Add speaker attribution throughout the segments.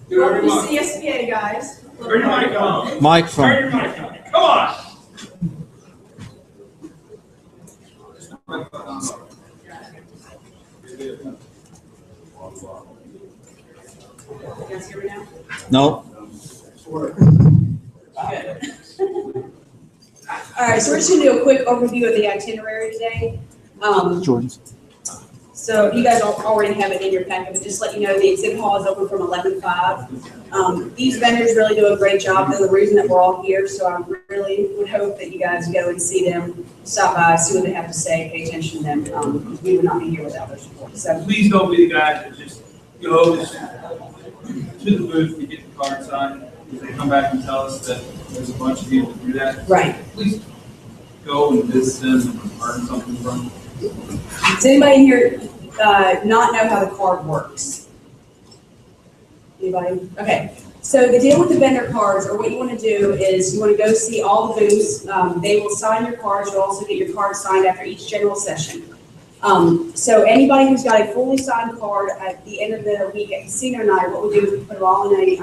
Speaker 1: Welcome to CSVA, guys.
Speaker 2: Turn your mic on.
Speaker 3: Microphone.
Speaker 2: Turn your mic on. Come on.
Speaker 1: You guys hear me now?
Speaker 3: No.
Speaker 1: Good. All right, so we're just going to do a quick overview of the itinerary today.
Speaker 3: Jordan's.
Speaker 1: So you guys already have it in your packet, but just let you know the exhibit hall is open from 11 to 5. These vendors really do a great job. They're the reason that we're all here, so I really would hope that you guys go and see them, stop by, see what they have to say, pay attention to them, because we would not be here without their support. So
Speaker 2: Please don't be the guys that just go to the booth to get the card signed. If they come back and tell us that there's a bunch of people that do that,
Speaker 1: right.
Speaker 2: please go and visit them and learn something from them.
Speaker 1: Does anybody in here not know how the card works? Anybody? Okay. So the deal with the vendor cards, or what you want to do is you want to go see all the booths. They will sign your cards. You'll also get your card signed after each general session. So anybody who's got a fully signed card at the end of the week at casino night, what we do is we put them all in a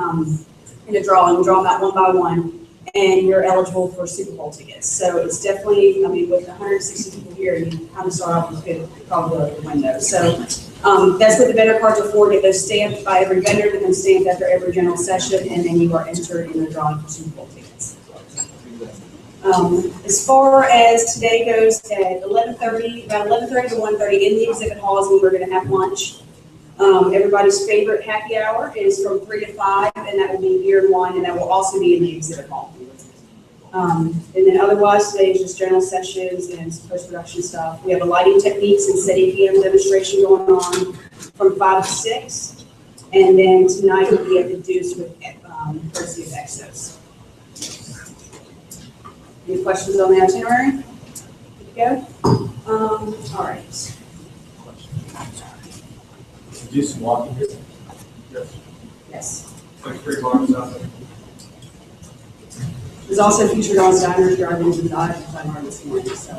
Speaker 1: drawing. We draw them out one by one, and you're eligible for Super Bowl tickets. So it's definitely, I mean, with 160 people here, you kind of start off with a good probability to win those. So that's what the vendor cards are for. Get those stamped by every vendor, and then stamped after every general session, and then you are entered in the drawing for Super Bowl tickets. As far as today goes, at 11:30, about 11:30 to 1:30 in the exhibit hall is when we're going to have lunch. Everybody's favorite happy hour is from 3 to 5, and that will be beer and wine, and that will also be in the exhibit hall. And then otherwise, today is just general sessions and some post-production stuff. We have a lighting techniques and setting PM demonstration going on from 5 to 6. And then tonight we'll be at the Deuce with courtesy of Exos. Any questions on the itinerary? Good to go? All right.
Speaker 2: Do some walking here? Yes.
Speaker 1: Yes.
Speaker 2: Like 3 blocks out there.
Speaker 1: There's also featured on Diners, Drive-Ins, and Dives by Mark this morning, so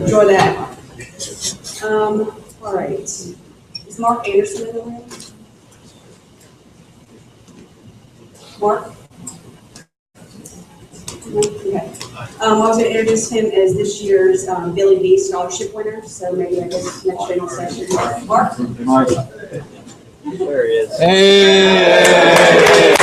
Speaker 1: enjoy that. All right. Is Mark Anderson in the room? Mark? Okay. I was going to introduce him as this year's Billy B scholarship winner, so maybe I guess next general session. Mark?
Speaker 3: Mike.
Speaker 4: There he is.
Speaker 3: Hey!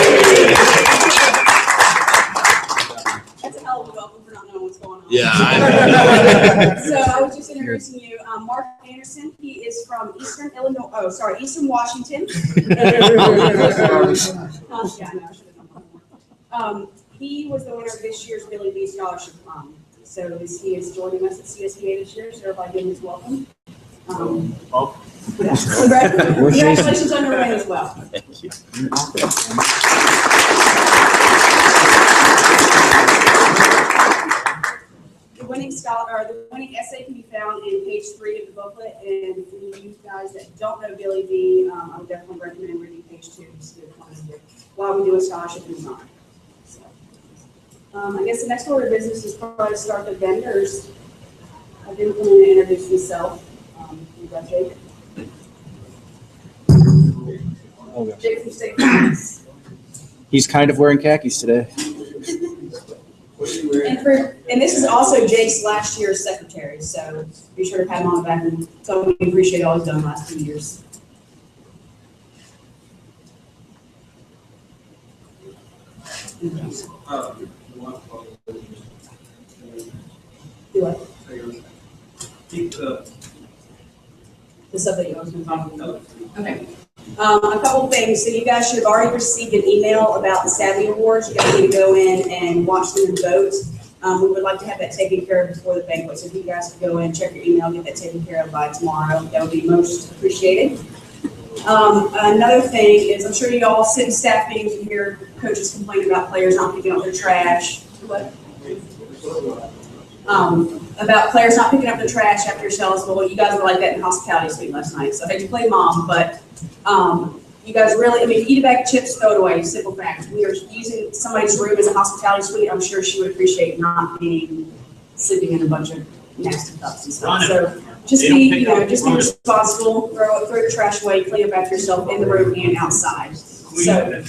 Speaker 1: That's a hell of a welcome for not knowing what's going on.
Speaker 4: Yeah.
Speaker 1: So I was just introducing you, Mark Anderson. He is from Eastern Washington. Yeah, I know, I should have done more. He was the winner of this year's Billy B scholarship. So he is joining us at CSVA this year. So everybody give him his welcome. Congratulations on your win as well.
Speaker 4: Thank you.
Speaker 1: The winning essay can be found in page 3 of the booklet, and for you guys that don't know Billy B, I would definitely recommend reading page 2 just to get a idea why we do a scholarship in his honor. So, I guess the next order of business is probably to start the vendors. I didn't want to introduce myself. You got Jake.
Speaker 3: Okay.
Speaker 1: Jake from State Farms.
Speaker 3: He's kind of wearing khakis today.
Speaker 1: And this is also Jake's last year's secretary, so be sure to pat him on the back and tell him we appreciate all he's done the last 2 years. Do what? The stuff that you always been talking about. Okay. A couple things. So you guys should have already received an email about the CSVA awards. You guys need to go in and watch them and vote. We would like to have that taken care of before the banquet. So if you guys could go in, check your email, get that taken care of by tomorrow, that would be most appreciated. Another thing is, I'm sure you all sit in staff meetings and hear coaches complain about players not picking up their trash. What? about players not picking up the trash after yourselves. Well, you guys were like that in hospitality suite last night, so I hate to play mom, but you guys really, I mean, eat a bag of chips, throw it away, simple fact. We are using somebody's room as a hospitality suite. I'm sure she would appreciate not being sleeping in a bunch of nasty cups and stuff. So just be, you know, just be responsible, throw the trash away, clean up after yourself in the room and outside. So,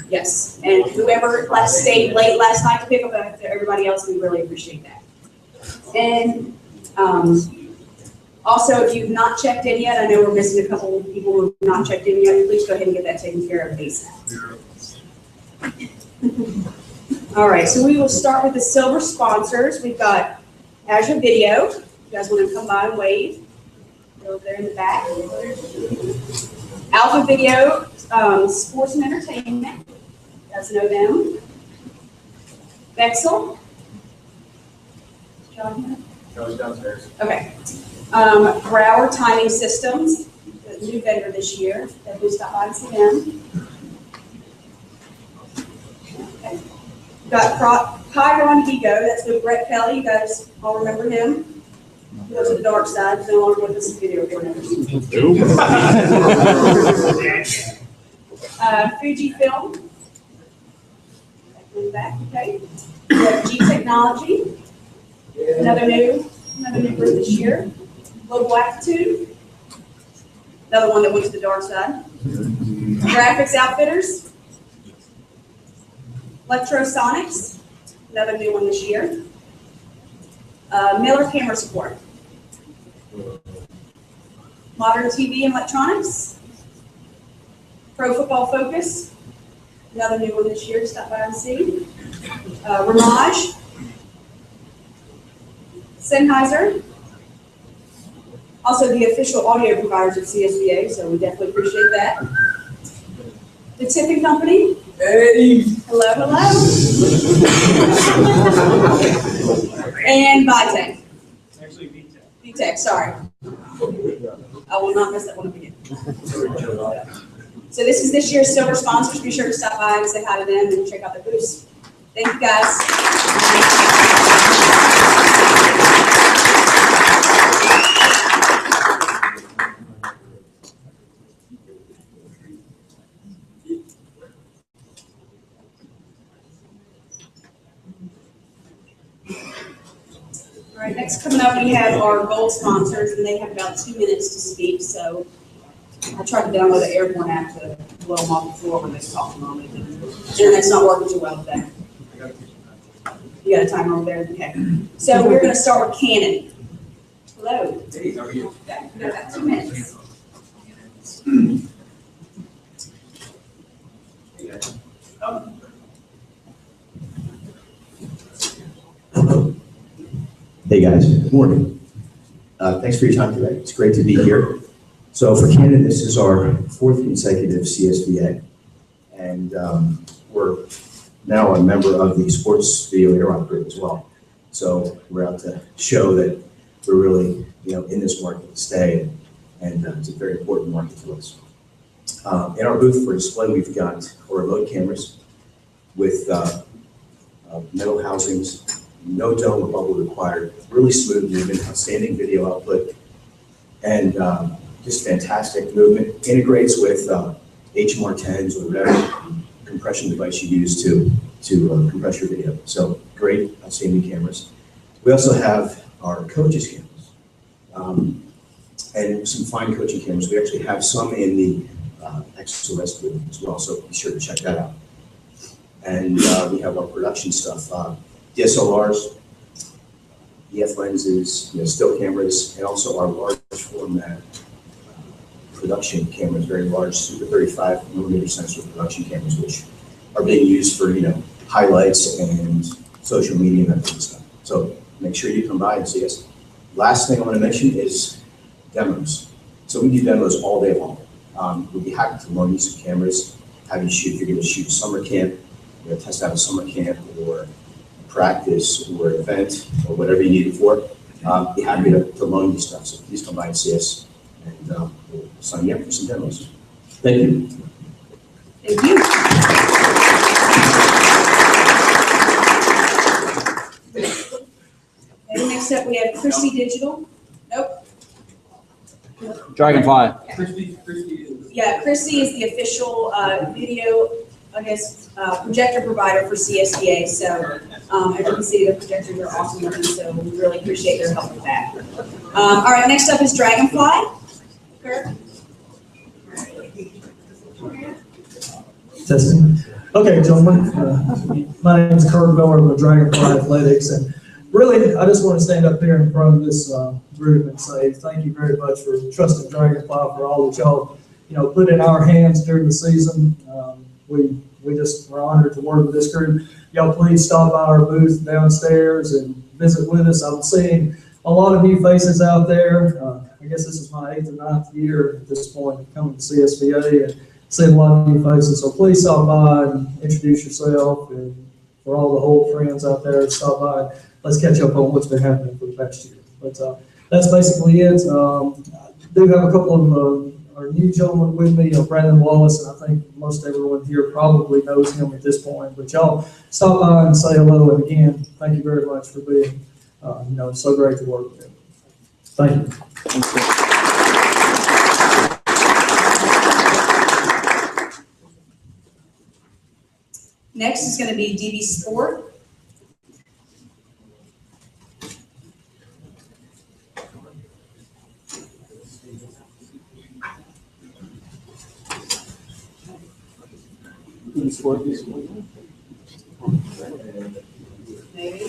Speaker 1: yes, and whoever stayed late last night to pick up after everybody else, we really appreciate that. And also, if you've not checked in yet, I know we're missing a couple of people who have not checked in yet, please go ahead and get that taken care of ASAP. All right, so we will start with the silver sponsors. We've got Azure Video. You guys want to come by and wave? They're over there in the back. Alpha Video, Sports and Entertainment. You guys know them. Bexel. John here?
Speaker 2: Goes downstairs.
Speaker 1: Okay. Broward Timing Systems, the new vendor this year. Definitely stop by and see them. Okay. Got Chiron Gigo, that's with Brett Kelly. You guys all remember him? He goes to the dark side, he's no longer with us in video cameras. Fujifilm. Back, okay. We have G Technology. Another new group this year. Global Aptitude. Another one that went to the dark side. Graphics Outfitters. Electrosonics. Another new one this year. Miller Camera Support. Modern TV and Electronics. Pro Football Focus. Another new one this year. Stop by and see. Ramage. Sennheiser, also the official audio providers of CSVA, so we definitely appreciate that. The Tipping Company. Hey. Hello, hello. And Vitech.
Speaker 2: Actually, VTech.
Speaker 1: VTech, sorry. I will not mess that one up again. So this is this year's silver sponsors. Be sure to stop by and say hi to them and check out their booths. Thank you, guys. All right, next coming up, we have our gold sponsors, and they have about 2 minutes to speak. So I tried to download the Airborne app to blow them off the floor when they talk on it. Internet's not working too well today. You got a timer over there? Okay. So we're going to start with Canon. Hello.
Speaker 2: Hey, how are you?
Speaker 1: Okay, we got about 2 minutes.
Speaker 5: Hey guys, good morning. Thanks for your time today. It's great to be here. So for Canon, this is our 4th consecutive CSVA, and we're now a member of the Sports Video Interop Group as well. So we're out to show that we're really, in this market to stay, and it's a very important market to us. In our booth for display, we've got our remote cameras with metal housings, no dome or bubble required, really smooth movement, outstanding video output, and just fantastic movement. Integrates with HMR10s or whatever compression device you use to compress your video. So great, outstanding cameras. We also have our coaches cameras and some fine coaching cameras. We actually have some in the XOS booth as well, so be sure to check that out. And we have our production stuff. DSLRs, EF lenses, still cameras, and also our large format production cameras, very large, Super 35 millimeter sensor production cameras, which are being used for highlights and social media and that kind of stuff. So make sure you come by and see us. Last thing I want to mention is demos. So we do demos all day long. We'd be happy to loan you some cameras, have you shoot. If you're going to shoot summer camp, test out a summer camp or practice or event or whatever you need it for, be happy to loan you stuff. So please come by and see us, and we'll sign you up for some demos. Thank you.
Speaker 1: Thank you. Okay, next up, we have Chrissy Digital. Nope.
Speaker 3: Dragonfly.
Speaker 2: Christie is.
Speaker 1: Yeah, Chrissy is the official video, I guess, projector provider for CSVA. So as you can see, the projectors are awesome looking, so we really appreciate their help with that. All right, next up is Dragonfly. Kirk?
Speaker 6: Testing. Okay, gentlemen. My name is Kurt Miller with Dragonfly Athletics, and really, I just want to stand up here in front of this group and say thank you very much for trusting Dragonfly for all that y'all, put in our hands during the season. We're honored to work with this group. Y'all please stop by our booth downstairs and visit with us. I'm seeing a lot of new faces out there. I guess this is my 8th or 9th year at this point coming to CSVA and seeing a lot of new faces. So please stop by and introduce yourself, and for all the old friends out there, stop by and let's catch up on what's been happening for the past year. But that's basically it. I do have a couple of our new gentlemen with me, Brandon Wallace, and I think most everyone here probably knows him at this point. But y'all stop by and say hello, and again, thank you very much for being, so great to work with. Thank you.
Speaker 1: Next is going to be DB Sport. Maybe.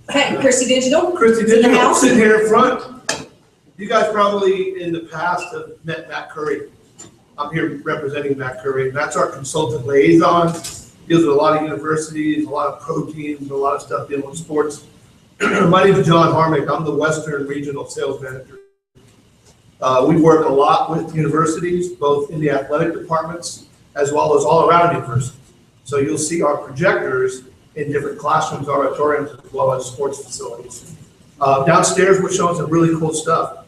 Speaker 1: Okay, Chrissy Digital.
Speaker 7: Christie
Speaker 1: In the
Speaker 7: Digital,
Speaker 1: house.
Speaker 7: sitting here in front. You guys probably in the past have met Matt Curry. I'm here representing Matt Curry. Matt's our consultant liaison. Deals with a lot of universities, a lot of pro teams, a lot of stuff dealing with sports. My name is John Harmick. I'm the Western Regional Sales Manager. We work a lot with universities, both in the athletic departments as well as all around universities. So you'll see our projectors in different classrooms, auditoriums, as well as sports facilities. Downstairs, we're showing some really cool stuff.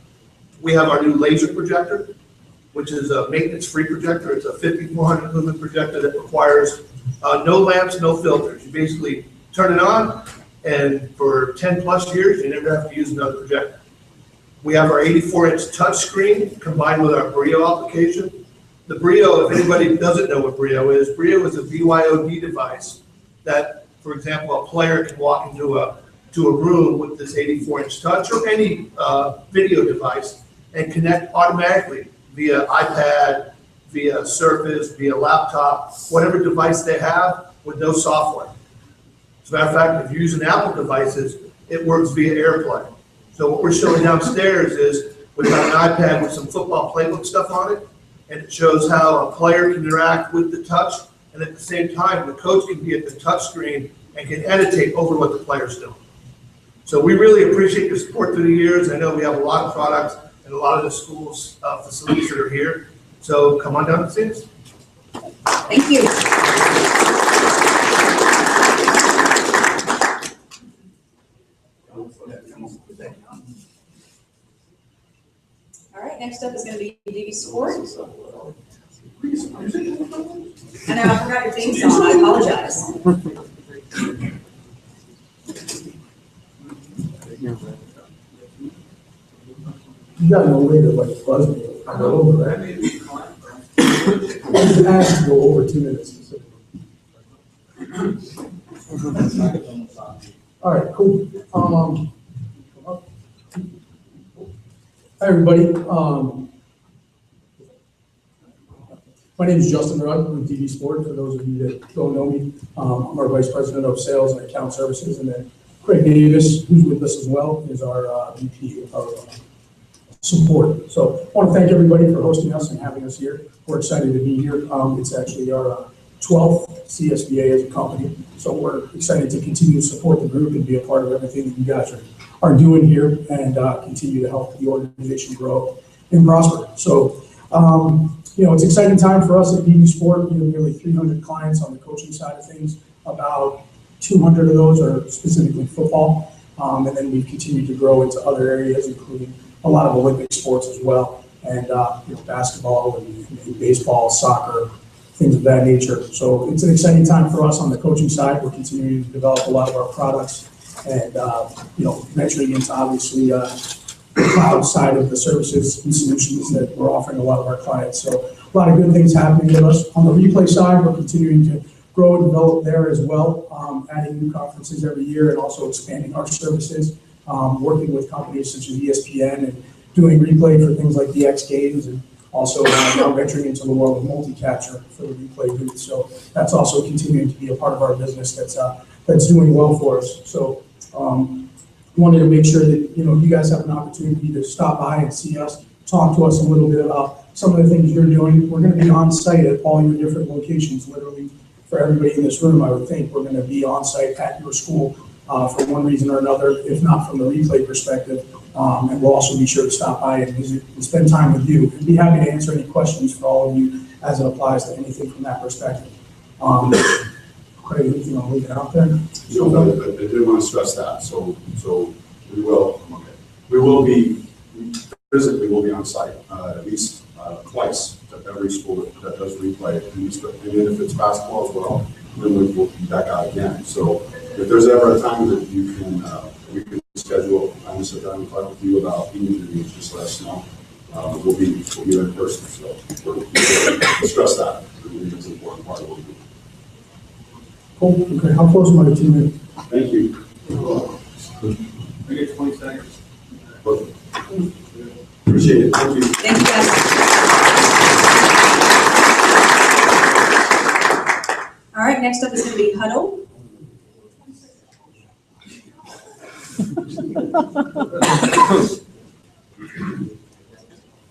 Speaker 7: We have our new laser projector, which is a maintenance-free projector. It's a 5400 lumen projector that requires no lamps, no filters. You basically turn it on, and for 10 plus years, you never have to use another projector. We have our 84-inch touch screen combined with our Brio application. The Brio, if anybody doesn't know what Brio is a BYOD device that, for example, a player can walk into a room with this 84-inch touch or any video device and connect automatically via iPad, via Surface, via laptop, whatever device they have with no software. As a matter of fact, if you're using Apple devices, it works via AirPlay. So what we're showing downstairs is we've got an iPad with some football playbook stuff on it, and it shows how a player can interact with the touch, and at the same time, the coach can be at the touch screen and can annotate over what the player's doing. So we really appreciate your support through the years. I know we have a lot of products and a lot of the schools' facilities that are here. So come on down and see us.
Speaker 1: Thank you. All right, next up is going to be DB Sport. I know, I forgot your theme song. I apologize.
Speaker 6: You gotta go later, like, buzz me. I go over that. I just asked to go over 2 minutes. All right, cool. Hi, everybody. My name is Justin Rudd with DB Sport. For those of you that don't know me, I'm our Vice President of Sales and Account Services, and then Craig Davis, who's with us as well, is our VP of support. So I want to thank everybody for hosting us and having us here. We're excited to be here. It's actually our 12th CSVA as a company. So we're excited to continue to support the group and be a part of everything that you guys are doing here and continue to help the organization grow and prosper. So, it's an exciting time for us at DB Sport. We have nearly 300 clients on the coaching side of things. About 200 of those are specifically football. And then we've continued to grow into other areas, including a lot of Olympic sports as well, and basketball and baseball, soccer, things of that nature. So it's an exciting time for us on the coaching side. We're continuing to develop a lot of our products and, venturing into obviously the cloud side of the services and solutions that we're offering a lot of our clients. So a lot of good things happening with us. On the replay side, we're continuing to grow and develop there as well, adding new conferences every year and also expanding our services, working with companies such as ESPN and doing replay for things like the X Games, and also now venturing into the world of multi-capture for the replay booth. So that's also continuing to be a part of our business that's doing well for us. So wanted to make sure that you guys have an opportunity to stop by and see us, talk to us a little bit about some of the things you're doing. We're going to be on site at all your different locations, literally for everybody in this room. I would think we're going to be on site at your school for one reason or another, if not from the replay perspective. And we'll also be sure to stop by and visit and spend time with you. And be happy to answer any questions for all of you as it applies to anything from that perspective. Craig, I'll leave it out there.
Speaker 8: I did want to stress that. So we will be physically will be on site at least twice at every school that does replay. And then if it's basketball as well, then we'll be back out again. So if there's ever a time that you can, we can schedule a time to sit down and talk with you about being interviews, just let us know. We'll be there in person. So we'll stress that. I believe it's an important part of what we do.
Speaker 6: Cool. Okay. How close am I to 2 minutes?
Speaker 8: Thank you.
Speaker 2: We get 20 seconds.
Speaker 8: Appreciate it. Thank you.
Speaker 1: Thank you, guys. All right, next up is going to be Huddle.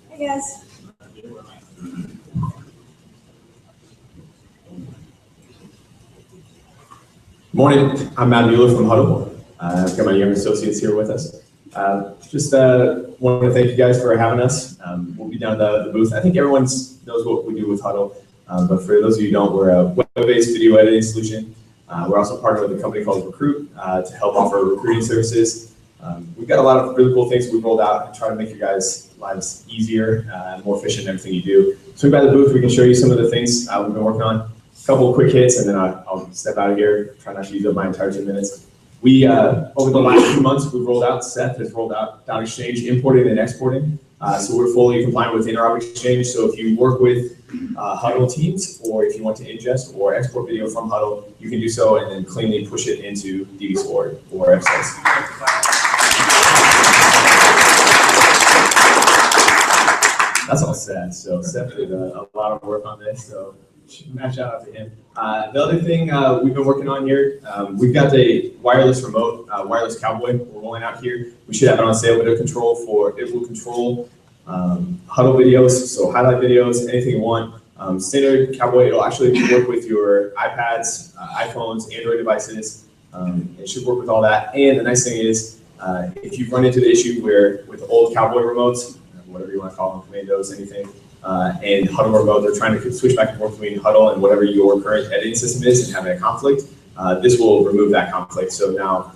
Speaker 1: Hey, guys.
Speaker 9: Morning, I'm Matt Mueller from Huddle. I've got my young associates here with us. Just wanted to thank you guys for having us. We'll be down the booth. I think everyone knows what we do with Huddle, but for those of you who don't, we're a web-based video editing solution. We're also partnered with a company called Recruit to help offer recruiting services. We've got a lot of really cool things we've rolled out and try to make your guys' lives easier and more efficient in everything you do. So by the booth, we can show you some of the things we've been working on. A couple of quick hits, and then I'll step out of here, try not to use up my entire 2 minutes. We, over the last 2 months, we've rolled out, Seth has rolled out Dot Exchange, importing and exporting. So we're fully compliant with Interop Exchange. So if you work with Huddle teams, or if you want to ingest or export video from Huddle, you can do so and then cleanly push it into DB Sport or XS. That's all Seth. So Seth did a lot of work on this. So shout out to him. The other thing we've been working on here, we've got a wireless remote, wireless cowboy we're rolling out here. We should have it on sale, but it will control Huddle videos, so highlight videos, anything you want. Standard cowboy, it'll actually work with your iPads, iPhones, Android devices. It should work with all that. And the nice thing is, if you've run into the issue where with the old cowboy remotes, whatever you want to call them, commandos, anything, and Huddle remote, they're trying to switch back and forth between Huddle and whatever your current editing system is and having a conflict. This will remove that conflict. So now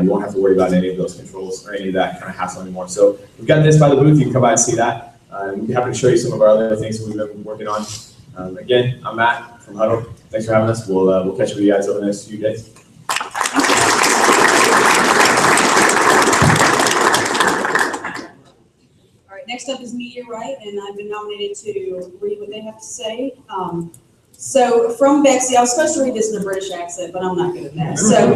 Speaker 9: you won't have to worry about any of those controls or any of that kind of hassle anymore. So we've got this by the booth. You can come by and see that. We'd be happy to show you some of our other things that we've been working on. Again, I'm Matt from Huddle. Thanks for having us. We'll catch up with you guys over the next few days.
Speaker 1: Next up is Media Right, and I've been nominated to read what they have to say. So from Bexley, I was supposed to read this in a British accent, but I'm not good at that. So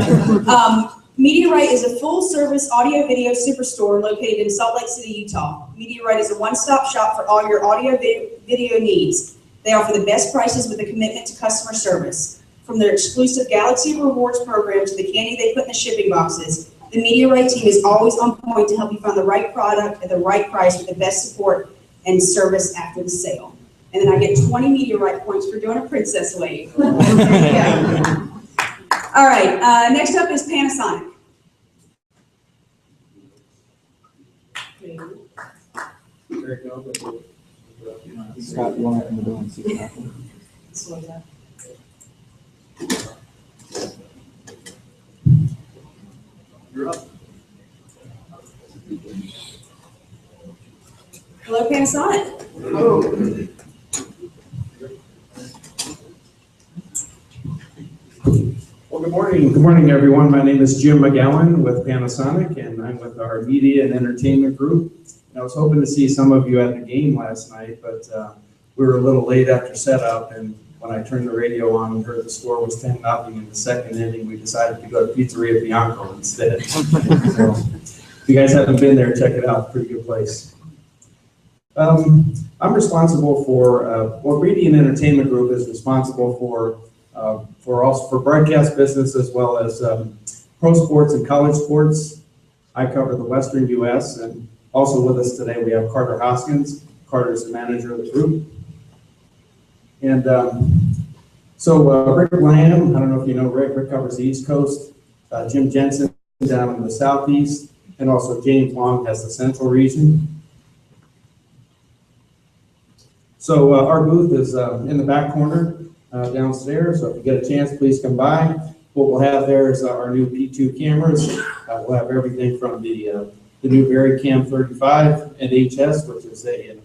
Speaker 1: Media Right is a full-service audio-video superstore located in Salt Lake City, Utah. Media Right is a one-stop shop for all your audio-video needs. They offer the best prices with a commitment to customer service. From their exclusive Galaxy Rewards program to the candy they put in the shipping boxes, the Media Right team is always on point to help you find the right product at the right price with the best support and service after the sale. And then I get 20 Media Right points for doing a princess wave. There you go. All right, next up is Panasonic.
Speaker 3: Scott, you want to open the door and see what happens?
Speaker 1: Slow down.
Speaker 2: You're up.
Speaker 1: Hello, Panasonic.
Speaker 2: Hello.
Speaker 10: Well, good morning. Good morning, everyone. My name is Jim McGowan with Panasonic, and I'm with our media and entertainment group. And I was hoping to see some of you at the game last night, but we were a little late after setup, and when I turned the radio on and heard the score was 10-0 in the second inning, we decided to go to Pizzeria Bianco instead. So, if you guys haven't been there, check it out. Pretty good place. I'm responsible for, Media and Entertainment Group is responsible for broadcast business as well as pro sports and college sports. I cover the Western U.S. and also with us today we have Carter Hoskins. Carter's the manager of the group. And Rick Lamb, I don't know if you know Rick. Rick covers the East Coast. Jim Jensen down in the Southeast, and also James Long has the Central region. So our booth is in the back corner downstairs. So if you get a chance, please come by. What we'll have there is our new P2 cameras. We'll have everything from the new VariCam 35 and HS, which is a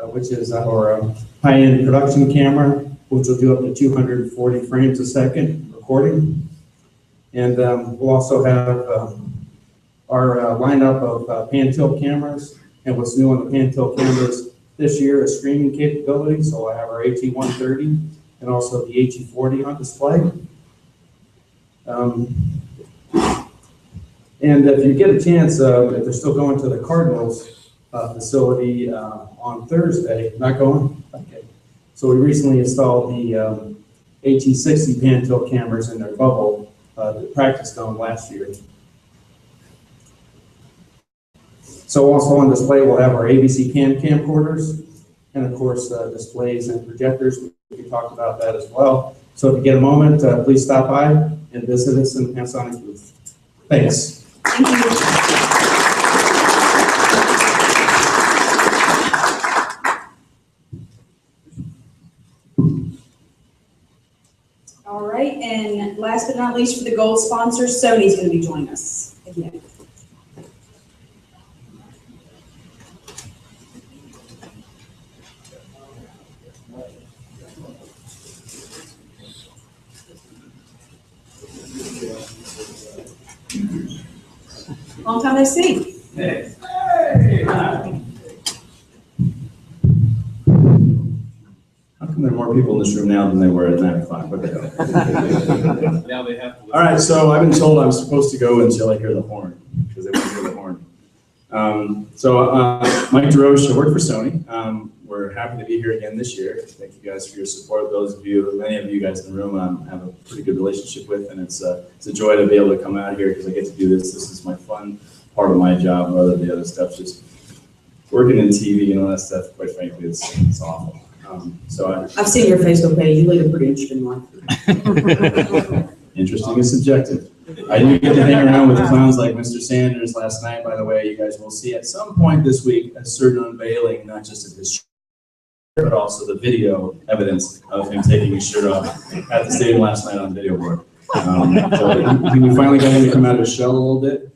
Speaker 10: which is our high-end production camera, which will do up to 240 frames a second recording. And we'll also have our lineup of pan-tilt cameras. And what's new on the pan-tilt cameras this year is streaming capability. So I have our HE130 and also the HE40 on display. And if you get a chance, if they're still going to the Cardinals facility on Thursday, not going? Okay. So we recently installed the HE60 pan-tilt cameras in their bubble that practiced on last year. So also on display, we'll have our ABC camcorders, and of course, displays and projectors. We talked about that as well. So if you get a moment, please stop by and visit us in the Panasonic booth. Thanks.
Speaker 1: Thank you. All right, and last but not least, for the gold sponsor, Sony's going to be joining us again. Long time no see.
Speaker 2: Hey.
Speaker 10: How come there are more people in this room now than there were at 9 o'clock? What the hell?
Speaker 2: Now they have to.
Speaker 10: All right, so I've been told I'm supposed to go until I hear the horn, because they want to hear the horn. Mike DeRoche, I work for Sony. We're happy to be here again this year. Thank you guys for your support. Those of you, many of you guys in the room, I have a pretty good relationship with, and it's a joy to be able to come out here because I get to do this. This is my fun part of my job. Other than the other stuff, just working in TV and all that stuff. Quite frankly, it's awful.
Speaker 1: I've seen your Facebook page. You lead a pretty interesting life.
Speaker 10: Interesting is subjective. I did get to hang around with clowns like Mr. Sanders last night, by the way. You guys will see at some point this week a certain unveiling, not just of his shirt, but also the video evidence of him taking his shirt off at the stadium last night on video board. We finally got him to come out of his shell a little bit.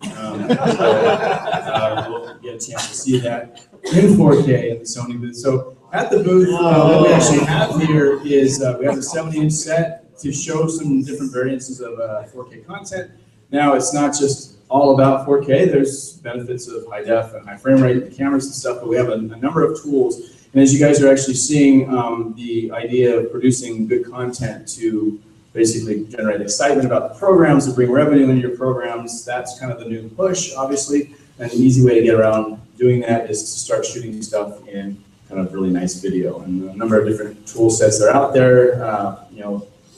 Speaker 10: We'll get a chance to see that in 4K in the Sony booth. So at the booth, what we actually have here is we have a 70-inch set to show some different variances of 4K content. Now, it's not just all about 4K. There's benefits of high def and high frame rate and cameras and stuff, but we have a number of tools. And as you guys are actually seeing, the idea of producing good content to basically generate excitement about the programs, to bring revenue into your programs, that's kind of the new push, obviously. And the easy way to get around doing that is to start shooting stuff in kind of really nice video. And a number of different tool sets that are out there.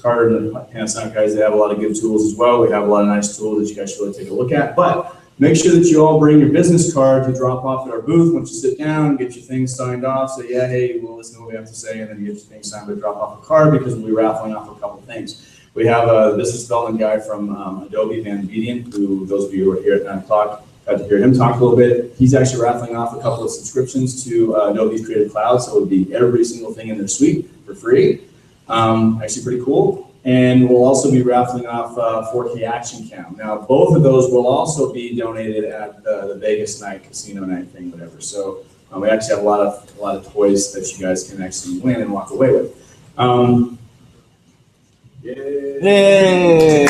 Speaker 10: Carter and the Panasonic guys, they have a lot of good tools as well. We have a lot of nice tools that you guys should really take a look at. But make sure that you all bring your business card to drop off at our booth. Once you sit down, get your things signed off, say, yeah, hey, we'll listen to what we have to say, and then you get your things signed, but drop off a card because we'll be raffling off a couple things. We have a business development guy from Adobe, Van Bedian, who those of you who are here at 9 o'clock got to hear him talk a little bit. He's actually raffling off a couple of subscriptions to Adobe's Creative Cloud, so it would be every single thing in their suite for free. Actually pretty cool. And we'll also be raffling off 4K Action Cam. Now, both of those will also be donated at the Vegas night, casino night thing, whatever. So we actually have a lot of toys that you guys can actually win and walk away with.
Speaker 4: Yay!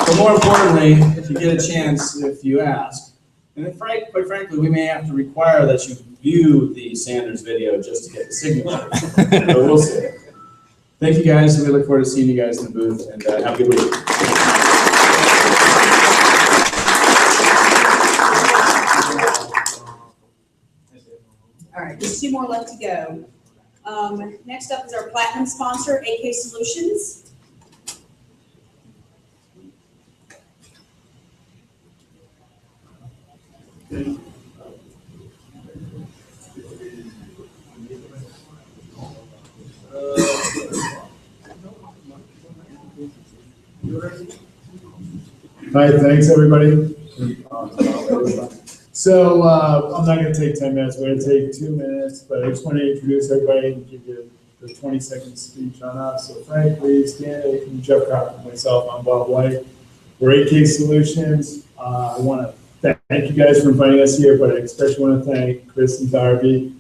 Speaker 10: But more importantly, if you get a chance, if you ask, and then quite frankly, we may have to require that you view the Sanders video just to get the signature. But we'll see. Thank you guys. We look forward to seeing you guys in the booth, and have a good week.
Speaker 1: All right, just 2 more left to go. Next up is our platinum sponsor, AK Solutions.
Speaker 10: Hi, thanks, everybody. So, I'm not gonna take 10 minutes, we're gonna take 2 minutes, but I just want to introduce everybody and give you the 20-second speech on us. So Frank, Lee, Stan, Jeff Crocker, myself, I'm Bob White. We're AK Solutions. I want to thank you guys for inviting us here, but I especially want to thank Chris and Darby.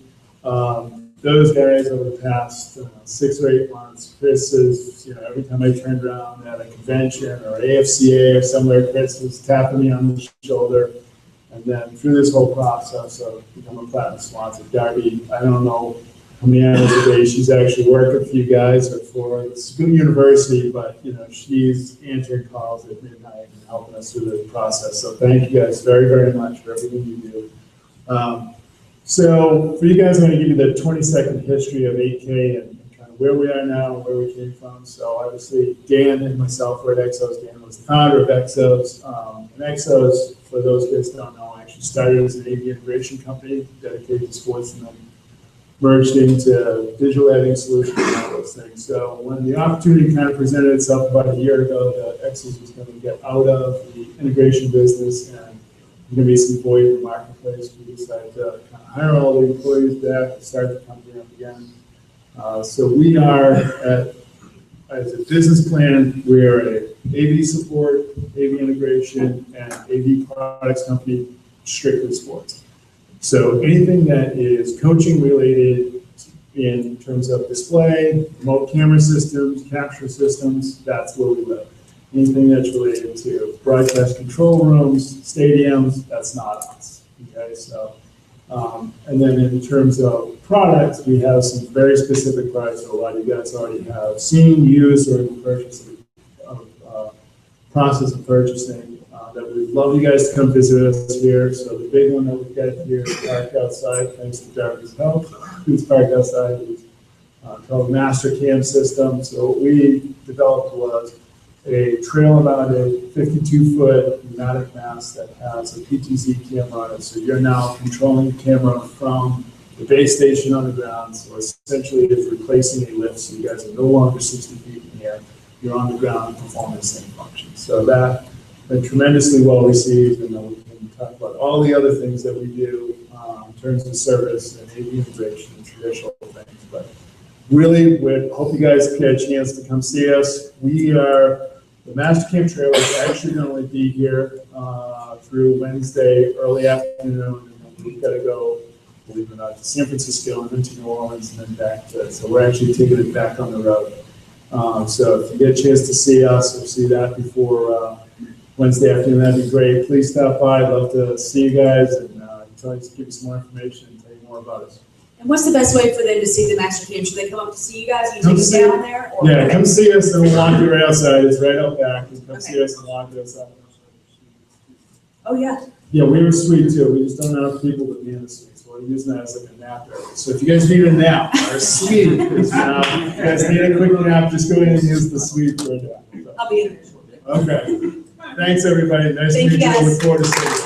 Speaker 10: Those guys over the past 6 or 8 months, Chris is, every time I turned around at a convention or AFCA or somewhere, Chris was tapping me on the shoulder. And then through this whole process of becoming a platinum sponsor, Darby, I don't know how many hours a day she's actually working for you guys or for the school university, but she's answering calls at midnight and helping us through the process. So thank you guys very, very much for everything you do. So for you guys, I'm going to give you the 20-second history of 8K and kind of where we are now and where we came from. So obviously, Dan and myself were at Exos. Dan was the founder of Exos. And Exos, for those guys who don't know, actually started as an AV integration company dedicated to sports and then merged into digital editing solutions and all those things. So when the opportunity kind of presented itself about a year ago that Exos was going to get out of the integration business and there's going to be some void in the marketplace, we decided to kind of hire all the employees back and start the company up again. So we are, as a business plan, we are a AV support, AV integration, and AV products company, strictly sports. So anything that is coaching related in terms of display, remote camera systems, capture systems, that's where we live. Anything that's related to broadcast control rooms, stadiums, that's not us, okay? So, and then in terms of products, we have some very specific products that a lot of you guys already have seen, used, or in the process of purchasing, that we'd love you guys to come visit us here. So the big one that we've got here is parked outside, thanks to Darby's help, who's parked outside, is called Master Cam System. So what we developed was a trailer-mounted 52-foot pneumatic mast that has a PTZ camera on it. So you're now controlling the camera from the base station on the ground. So essentially it's replacing a lift. So you guys are no longer 60 feet in the air. You're on the ground performing the same function. So that's been tremendously well received, and then we can talk about all the other things that we do in terms of service and AV integration and traditional things. But really, we hope you guys get a chance to come see us. The Master Cam trailer is actually going to only be here through Wednesday, early afternoon, and we've got to go, believe it or not, to San Francisco and then to New Orleans and then back to, so we're actually taking it back on the road. So if you get a chance to see us or see that before Wednesday afternoon, that'd be great. Please stop by. I'd love to see you guys and try to give you some more information and tell you more about us.
Speaker 1: And what's the best way for them to see the Master Cam? Should they come up to see you guys? You take us down there? Or
Speaker 10: Yeah, come see us and we'll walk you right outside. It's right out back. You come see us and walk you outside.
Speaker 1: Oh, yeah.
Speaker 10: Yeah, we have a suite too. We just don't have people that be in the suite. So we're using that as like a nap area. So if you guys need a nap, our suite is now. If you guys need a quick nap, just go in and use the suite for a nap. So.
Speaker 1: I'll be in there.
Speaker 10: Okay. Thanks, everybody. Nice to
Speaker 1: Thank
Speaker 10: meet
Speaker 1: you,
Speaker 10: you.
Speaker 1: guys.
Speaker 10: Look forward to seeing you.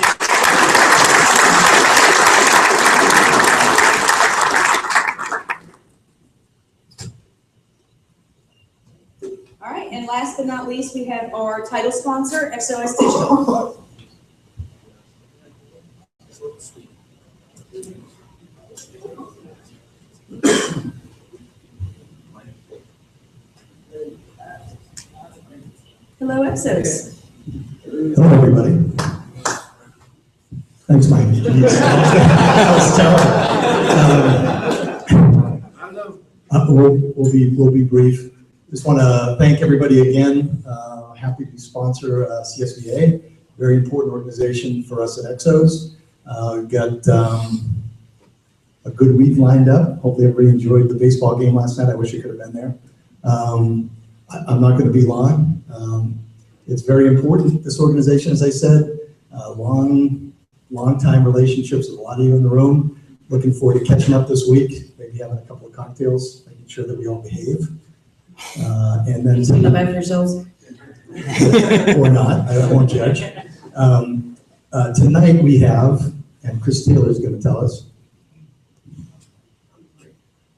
Speaker 1: All right, and last but not least, we have our title sponsor, SOS Digital. Hello, Exos.
Speaker 6: Hello, everybody. Thanks, Mike. We'll be brief.
Speaker 11: Just want to thank everybody again. Happy to sponsor CSVA, very important organization for us at Exos. We've got a good week lined up. Hopefully everybody enjoyed the baseball game last night. I wish I could have been there. I'm not going to be long. It's very important, this organization, as I said, long time relationships with a lot of you in the room. Looking forward to catching up this week, maybe having a couple of cocktails, making sure that we all behave. And then
Speaker 1: Clean up after yourselves.
Speaker 11: or not, I won't judge. Tonight we have, and Chris Taylor is going to tell us.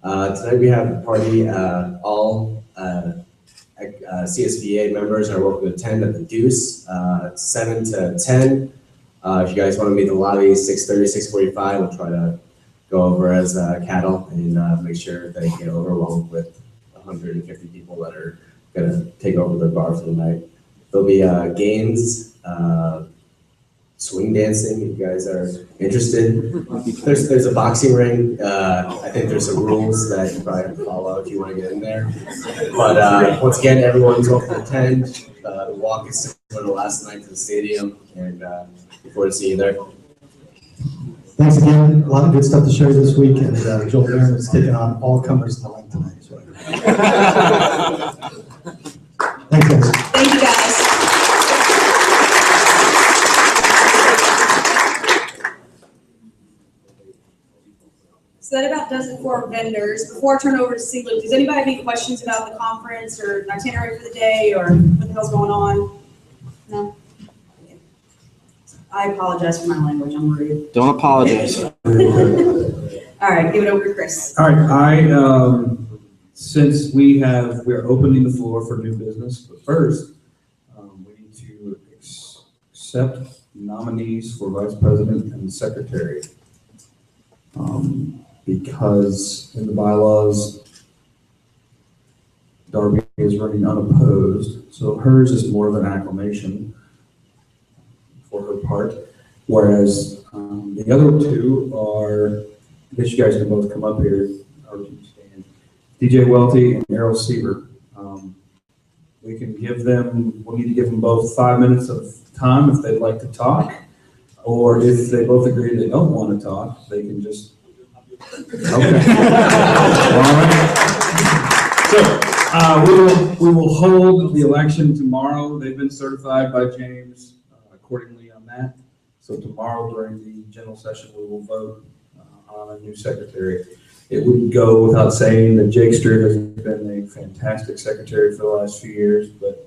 Speaker 12: Tonight we have a party. All CSVA members are welcome to attend at the Deuce, 7 to 10. If you guys want to meet in the lobby, 6:30, 6:45, we'll try to go over as cattle and make sure they get over along with 150 people that are going to take over the bar for the night. There'll be games, swing dancing, if you guys are interested. There's a boxing ring. I think there's some rules that you probably have to follow if you want to get in there. But once again, everyone's welcome to attend. The walk is similar to last night to the stadium, and look forward to seeing you there.
Speaker 11: Thanks again. A lot of good stuff to share this week, and Joel Barron is taking on all comers in the link tonight. So. Thanks, guys.
Speaker 1: Thank you, guys. So that about does it for our vendors. Before I turn it over to C. Luke, does anybody have any questions about the conference or itinerary for the day or what the hell's going on? No? Okay. I apologize for my language. I'm rude.
Speaker 4: Don't apologize.
Speaker 1: All right, give it over to Chris.
Speaker 10: All right, since we're opening the floor for new business, but first, we need to accept nominees for vice president and secretary. Because in the bylaws, Darby is running unopposed, so hers is more of an acclamation for her part, whereas the other two are, I guess you guys can both come up here, or you can stand, DJ Welty and Errol Siever. We can give them, we need to give them both 5 minutes of time if they'd like to talk, or if they both agree they don't want to talk, they can just, okay. All right. So we will hold the election tomorrow. They've been certified by James accordingly on that. So tomorrow during the general session, we will vote on a new secretary. It wouldn't go without saying that Jake Stewart has been a fantastic secretary for the last few years, but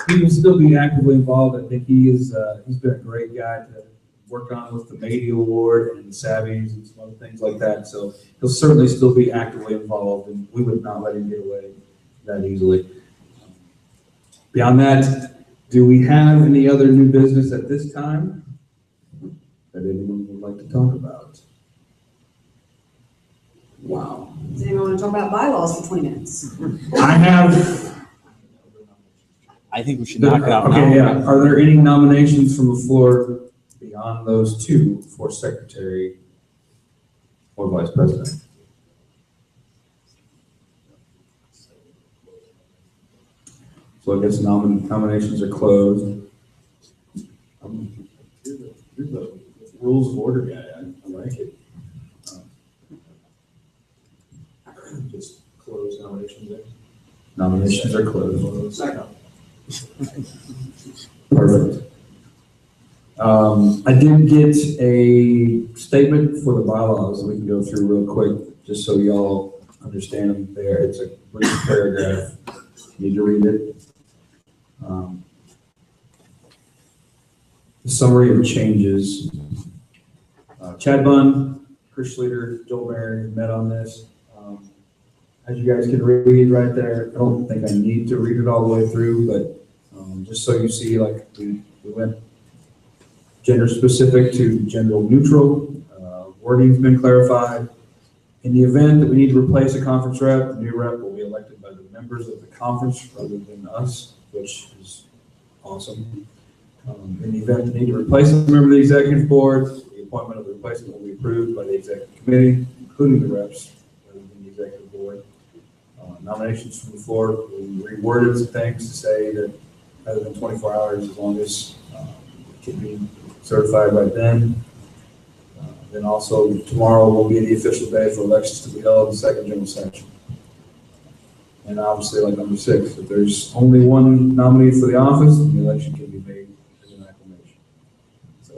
Speaker 10: he will still be actively involved. I think he's been a great guy to work on with the Mady Award and Savvy's and some other things like that. So he'll certainly still be actively involved, and we would not let him get away that easily. Beyond that, do we have any other new business at this time that anyone would like to talk about? Wow.
Speaker 1: Does anyone want to talk about bylaws for 20 minutes?
Speaker 4: I think we should knock it out
Speaker 10: Okay,
Speaker 4: now.
Speaker 10: yeah. Are there any nominations from the floor beyond those two for secretary or vice president? So I guess nominations are closed. You're the rules of order guy. I like it. Just close nominations there. Nominations are closed. Second. Perfect. I did get a statement for the bylaws we can go through real quick, just so y'all understand them there. It's a brief paragraph. You need to read it. The summary of changes. Chad Bunn, Chris Schleter, Joel Barron met on this. As you guys can read right there, I don't think I need to read it all the way through, but just so you see, like we went gender specific to gender neutral. Wording's been clarified. In the event that we need to replace a conference rep, the new rep will be elected by the members of the conference rather than us, which is awesome. In the event that we need to replace a member of the executive board, we
Speaker 13: appointment of the replacement will be approved by the executive committee, including the reps and the executive board. Nominations from the floor, we reworded some things to say that rather than 24 hours, as long as it can be certified by then. Then also, tomorrow will be the official day for elections to be held in the second general session. And obviously, like number 6, if there's only one nominee for the office, the election can be made as an acclamation. So,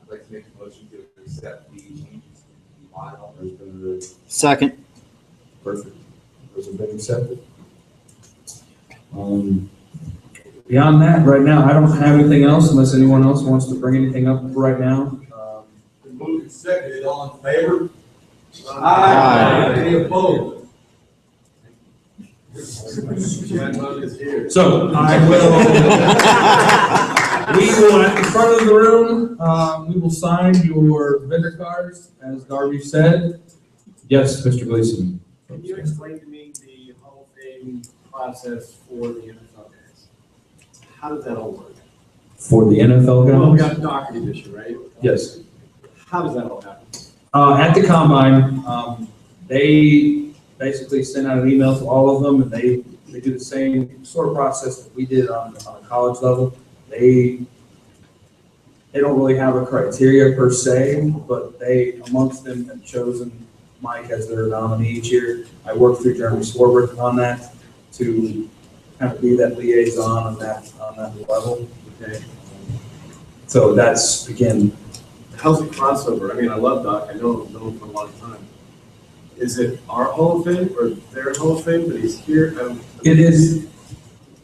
Speaker 9: I'd like to make a motion to accept the changes to the bylaw.
Speaker 13: there's been a
Speaker 4: Second.
Speaker 13: perfect, those have been accepted. Beyond that, right now, I don't have anything else unless anyone else wants to bring anything up right now.
Speaker 8: Moved and seconded, all in favor?
Speaker 4: Aye.
Speaker 8: Any opposed?
Speaker 13: So I will, we will, at the front of the room, we will sign your vendor cards, as Darby said. Yes, Mr. Gleason.
Speaker 14: Can you explain to me the Hall of Fame process for the NFL guys? How does that all work?
Speaker 13: For the NFL
Speaker 14: Well, we
Speaker 13: guys?
Speaker 14: got Doherty this year, right?
Speaker 13: Yes.
Speaker 14: How does that all happen?
Speaker 13: At the combine, they basically send out an email to all of them, and they do the same sort of process that we did on a college level. They don't really have a criteria per se, but they, amongst them, have chosen Mike as their nominee each year. I worked through Jeremy Swarbrick on that to kind of be that liaison on that level.
Speaker 14: Okay.
Speaker 13: So that's, again,
Speaker 14: How's the crossover? I mean, I love Doc. I know him for a long time. Is it our Hall of Fame or their Hall of Fame that he's here?
Speaker 13: it is,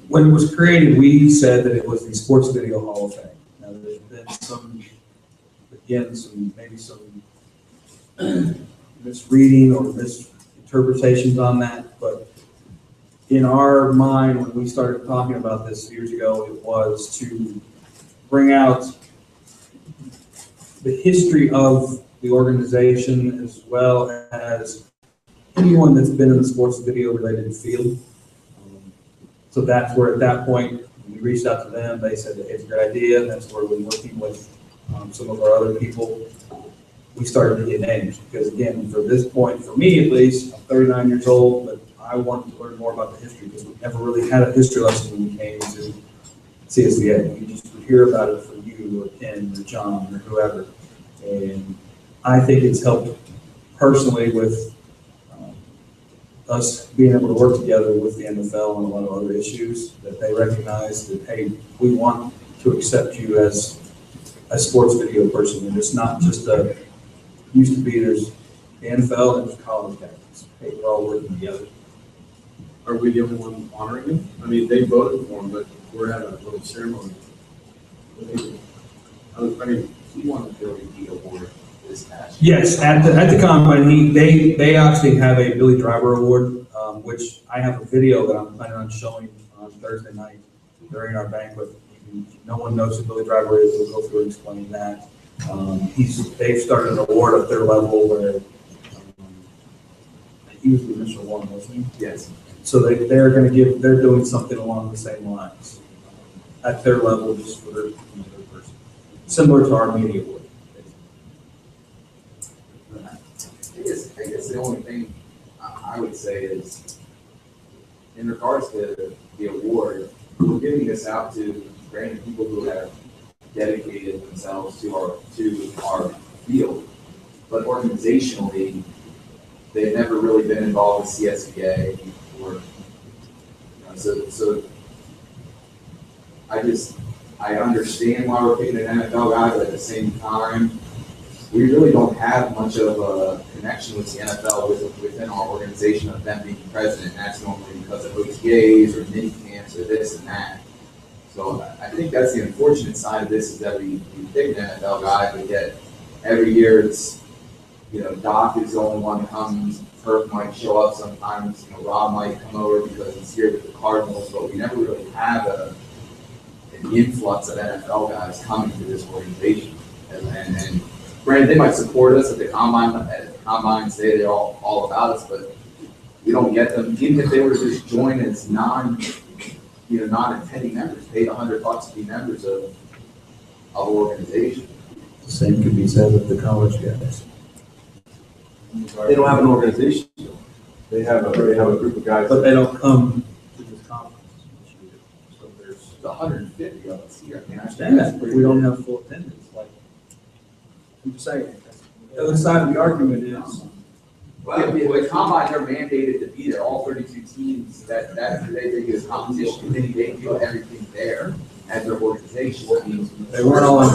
Speaker 13: when it was created, we said that it was the Sports Video Hall of Fame. Now, there's been some, again, maybe some misreading or misinterpretations on that, but in our mind, when we started talking about this years ago, it was to bring out the history of the organization as well as anyone that's been in the sports video related field. So that's where, at that point, we reached out to them. They said that it's a great idea. And that's where we're working with some of our other people. We started to get names because, again, for this point, for me at least, I'm 39 years old, but I wanted to learn more about the history because we never really had a history lesson when we came to CSVA. We just would hear about it from you or Ken or John or whoever. And I think it's helped personally with us being able to work together with the NFL on a lot of other issues, that they recognize that, hey, we want to accept you as a sports video person. And it's not just used to be, there's the NFL and there's college guys. Hey, we're all working together.
Speaker 14: Are we the only one honoring him? I mean, they voted for him, but we're having a little ceremony. I mean,
Speaker 12: He won the Billy D award this past
Speaker 13: year. Yes, at the combine, they actually have a Billy Driver Award, which I have a video that I'm planning on showing on Thursday night during our banquet. If no one knows who Billy Driver is, we'll go through and explain that. They've started an award at their level where he was the initial one, wasn't he?
Speaker 14: yes.
Speaker 13: So they're doing something along the same lines at their level, just for their person, similar to our media award.
Speaker 12: I guess the only thing I would say is, in regards to the award, we're giving this out to random people who have dedicated themselves to our field, but organizationally, they've never really been involved with CSVA or, so I understand why we're picking an NFL guy, but at the same time, we really don't have much of a connection with the NFL within our organization of them being president. That's normally because of OTAs or mini camps or this and that. So I think that's the unfortunate side of this, is that we pick an NFL guy, but yet every year it's, Doc is the only one that comes. Kirk might show up sometimes. Rob might come over because he's here with the Cardinals, but we never really have an influx of NFL guys coming to this organization. And granted, they might support us at the combine, say they're all about us, but we don't get them. Even if they were to just join as non-attending members, paid $100 to be members of an organization.
Speaker 13: The same could be said of the college guys.
Speaker 14: They don't have an organization. They have a group of guys.
Speaker 13: But they don't come to this conference. So there's,
Speaker 3: 150 of us here.
Speaker 13: I understand that, but we don't have full attendance, like, I'm just saying. The other side of the argument is,
Speaker 3: Well, the combine, they're mandated to be there, all 32 teams, that they do a competition committee, they do everything there as their organization.
Speaker 13: they weren't all in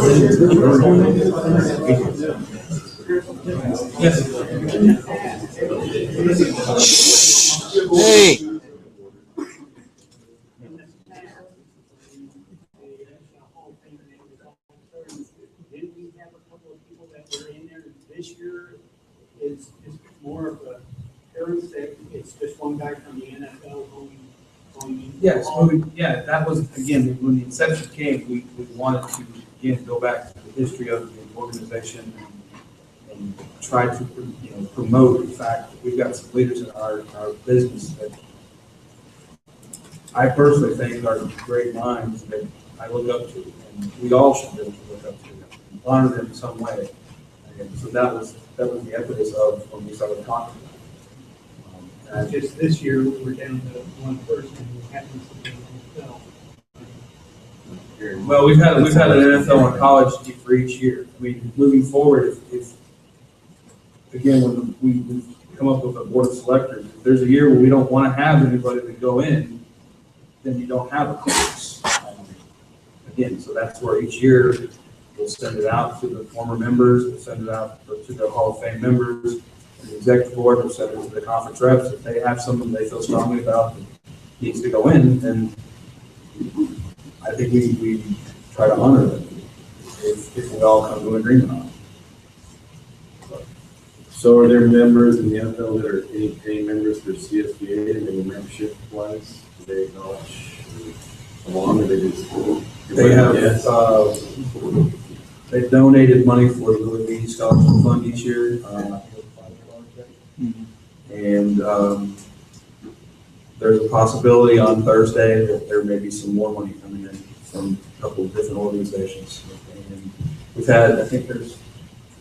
Speaker 4: Hey.
Speaker 15: Did we have a couple of people that were in there this year? Is more of a parents that it's just one guy from the NFL going in?
Speaker 13: Yes, that was, again, when the inception came, we wanted to, again, go back to the history of the organization and try to, promote the fact that we've got some leaders in our business that I personally think are great minds that I look up to, and we all should be able to look up to them, and honor them in some way. And so that was the impetus of when we started talking about it.
Speaker 15: Just this year, we're down to one person who happens to be in the NFL.
Speaker 13: Well, we've had an NFL and college for each year. I mean, moving forward, if again, when we come up with a board of selectors, if there's a year where we don't want to have anybody to go in, then you don't have a course. Again, so that's where each year we'll send it out to the former members, we'll send it out to the Hall of Fame members, and the executive board will send it to the conference reps. If they have someone they feel strongly about that needs to go in, then I think we try to honor them if we all come to an agreement on it.
Speaker 14: So are there members in the NFL that are paying members for CSVA and their membership wise? Do they acknowledge along or they just?
Speaker 13: They have, they've donated money for the Louis Beatty Scholarship Fund each year. And there's a possibility on Thursday that there may be some more money coming in from a couple of different organizations. And we've had, I think there's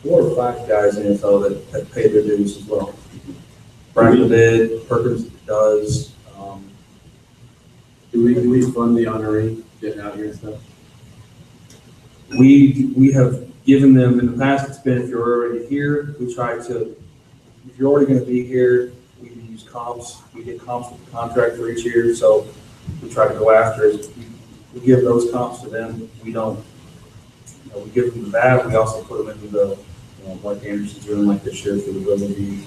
Speaker 13: 4 or 5 guys in the NFL that have paid their dues as well. Franklin did, Perkins does.
Speaker 14: Do we fund the honoree getting out here and stuff?
Speaker 13: We have given them, in the past, it's been if you're already here, we try to, if you're already gonna be here, we use comps. We get comps with the contract for each year, so we try to go after it. We give those comps to them. We don't, we give them that. We also put them into the, like Anderson's doing like this year for the Liberty.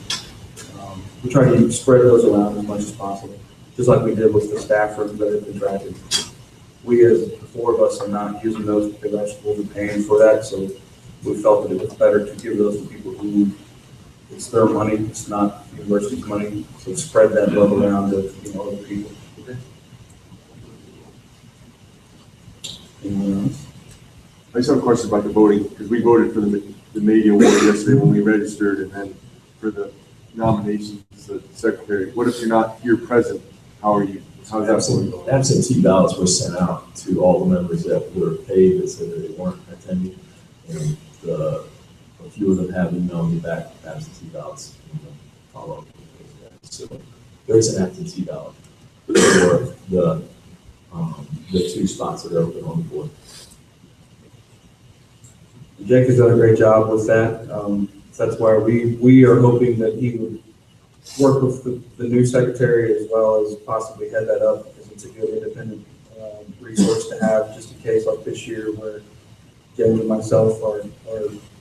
Speaker 13: We try to spread those around as much as possible, just like we did with the staffers that have been drafted. We, as the 4 of us, are not using those because our schools are paying for that, so we felt that it was better to give those to people who, it's their money, it's not the university's money, so spread that love around to, other people. Anyone else?
Speaker 8: I just have a question about the voting, because we voted for the media award yesterday when we registered, and then for the nominations, the secretary. What if you're not here present? How are you? How's that going?
Speaker 16: Absentee ballots were sent out to all the members that were paid that said that they weren't attending, and a few of them have emailed me back absentee ballots. Follow up. So there's an absentee ballot for the 2 spots that are open on the board.
Speaker 13: Jake has done a great job with that. That's why we are hoping that he would work with the new secretary as well as possibly head that up, because it's a good independent resource to have just in case, like this year where James and myself are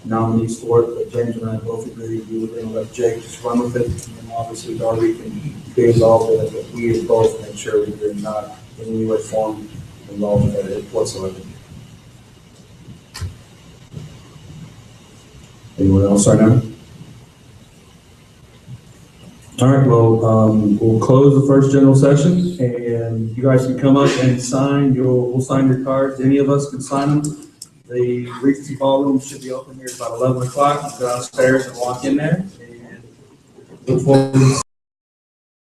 Speaker 13: nominees for it, but James and I both agree we were going to let Jake just run with it, and obviously Darby can be involved in it, but we both make sure that they're not in any way form involved in it whatsoever. Anyone else right now? All right, well, we'll close the first general session, and you guys can come up and sign. We'll sign your cards. Any of us can sign them. The Regency Ballroom should be open here at about 11 o'clock. Go downstairs and walk in there, and look forward to